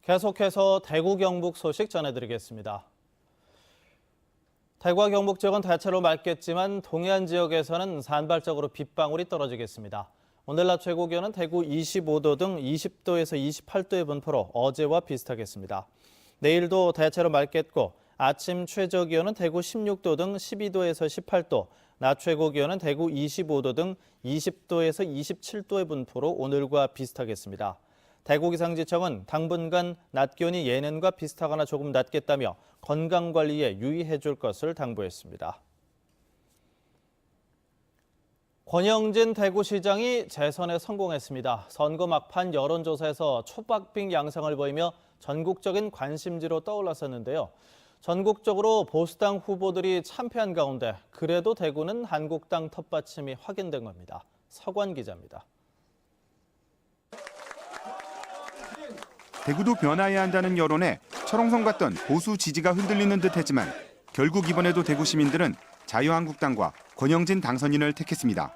계속해서 대구 경북 소식 전해드리겠습니다. 대구와 경북 지역은 대체로 맑겠지만 동해안 지역에서는 산발적으로 빗방울이 떨어지겠습니다. 오늘 낮 최고 기온은 대구 25도 등 20도에서 28도의 분포로 어제와 비슷하겠습니다. 내일도 대체로 맑겠고 아침 최저 기온은 대구 16도 등 12도에서 18도, 낮 최고 기온은 대구 25도 등 20도에서 27도의 분포로 오늘과 비슷하겠습니다. 대구기상지청은 당분간 낮 기온이 예년과 비슷하거나 조금 낮겠다며 건강관리에 유의해 줄 것을 당부했습니다. 권영진 대구시장이 재선에 성공했습니다. 선거 막판 여론조사에서 초박빙 양상을 보이며 전국적인 관심지로 떠올랐었는데요. 전국적으로 보수당 후보들이 참패한 가운데 그래도 대구는 한국당 텃받침이 확인된 겁니다. 서관 기자입니다. 대구도 변화해야 한다는 여론에 철옹성 같던 보수 지지가 흔들리는 듯했지만 결국 이번에도 대구 시민들은 자유한국당과 권영진 당선인을 택했습니다.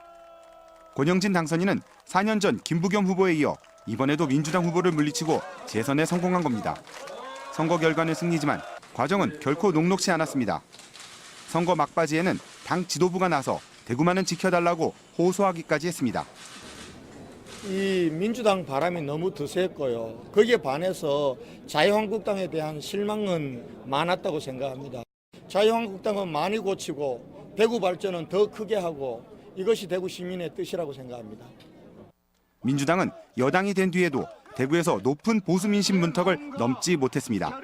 권영진 당선인은 4년 전 김부겸 후보에 이어 이번에도 민주당 후보를 물리치고 재선에 성공한 겁니다. 선거 결과는 승리지만 과정은 결코 녹록지 않았습니다. 선거 막바지에는 당 지도부가 나서 대구만은 지켜달라고 호소하기까지 했습니다. 이 민주당 바람이 너무 드셌고요. 거기에 반해서 자유한국당에 대한 실망은 많았다고 생각합니다. 자유한국당은 많이 고치고 대구 발전은 더 크게 하고 이것이 대구 시민의 뜻이라고 생각합니다. 민주당은 여당이 된 뒤에도 대구에서 높은 보수 민심 문턱을 넘지 못했습니다.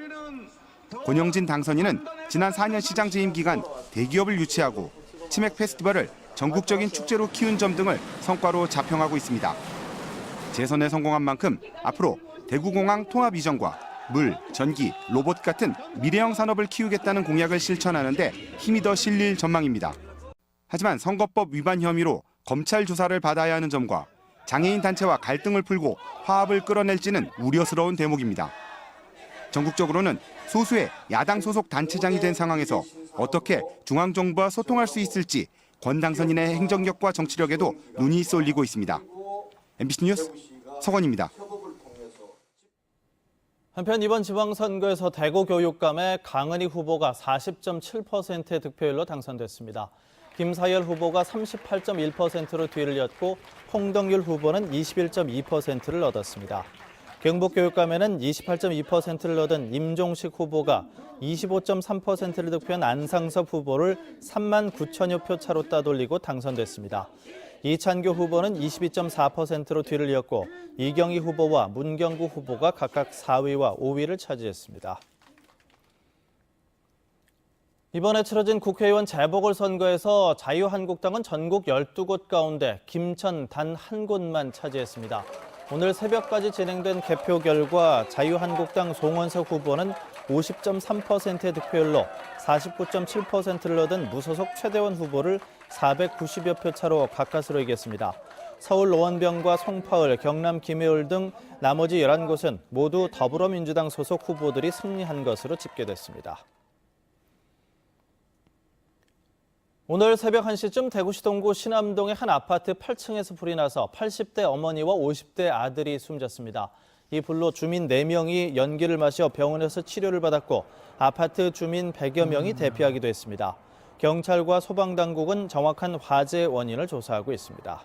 권영진 당선인은 지난 4년 시장 재임 기간 대기업을 유치하고 치맥 페스티벌을 전국적인 축제로 키운 점 등을 성과로 자평하고 있습니다. 재선에 성공한 만큼 앞으로 대구공항 통합 이전과 물, 전기, 로봇 같은 미래형 산업을 키우겠다는 공약을 실천하는 데 힘이 더 실릴 전망입니다. 하지만 선거법 위반 혐의로 검찰 조사를 받아야 하는 점과 장애인 단체와 갈등을 풀고 화합을 끌어낼지는 우려스러운 대목입니다. 전국적으로는 소수의 야당 소속 단체장이 된 상황에서 어떻게 중앙정부와 소통할 수 있을지 권 당선인의 행정력과 정치력에도 눈이 쏠리고 있습니다. MBC 뉴스 서건입니다. 한편 이번 지방선거에서 대구교육감의 강은희 후보가 40.7%의 득표율로 당선됐습니다. 김사열 후보가 38.1%로 뒤를 이었고 홍덕률 후보는 21.2%를 얻었습니다. 경북교육감에는 28.2%를 얻은 임종식 후보가 25.3%를 득표한 안상섭 후보를 3만 9천여 표 차로 따돌리고 당선됐습니다. 이찬교 후보는 22.4%로 뒤를 이었고 이경희 후보와 문경구 후보가 각각 4위와 5위를 차지했습니다. 이번에 치러진 국회의원 재보궐선거에서 자유한국당은 전국 12곳 가운데 김천 단 한 곳만 차지했습니다. 오늘 새벽까지 진행된 개표 결과 자유한국당 송원석 후보는 50.3%의 득표율로 49.7%를 얻은 무소속 최대원 후보를 490여 표 차로 가까스로 이겼습니다. 서울 노원병과 송파을, 경남 김해울 등 나머지 11곳은 모두 더불어민주당 소속 후보들이 승리한 것으로 집계됐습니다. 오늘 새벽 1시쯤 대구시 동구 신암동의 한 아파트 8층에서 불이 나서 80대 어머니와 50대 아들이 숨졌습니다. 이 불로 주민 4명이 연기를 마셔 병원에서 치료를 받았고 아파트 주민 100여 명이 대피하기도 했습니다. 경찰과 소방당국은 정확한 화재 원인을 조사하고 있습니다.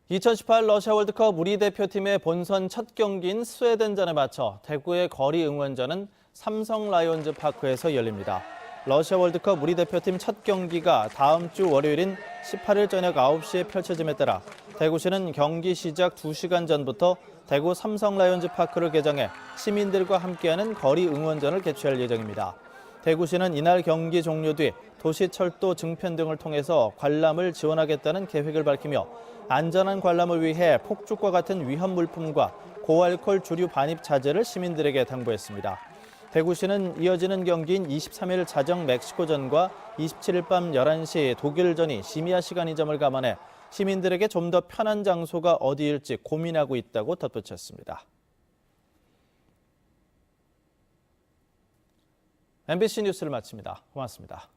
2018 러시아 월드컵 우리 대표팀의 본선 첫 경기인 스웨덴전에 맞춰 대구의 거리 응원전은 삼성 라이온즈 파크에서 열립니다. 러시아 월드컵 우리 대표팀 첫 경기가 다음 주 월요일인 18일 저녁 9시에 펼쳐짐에 따라 대구시는 경기 시작 2시간 전부터 대구 삼성 라이온즈 파크를 개장해 시민들과 함께하는 거리 응원전을 개최할 예정입니다. 대구시는 이날 경기 종료 뒤 도시철도 증편 등을 통해서 관람을 지원하겠다는 계획을 밝히며 안전한 관람을 위해 폭죽과 같은 위험 물품과 고알코올 주류 반입 자제를 시민들에게 당부했습니다. 대구시는 이어지는 경기인 23일 자정 멕시코전과 27일 밤 11시 독일전이 심야 시간인 점을 감안해 시민들에게 좀 더 편한 장소가 어디일지 고민하고 있다고 덧붙였습니다. MBC 뉴스를 마칩니다. 고맙습니다.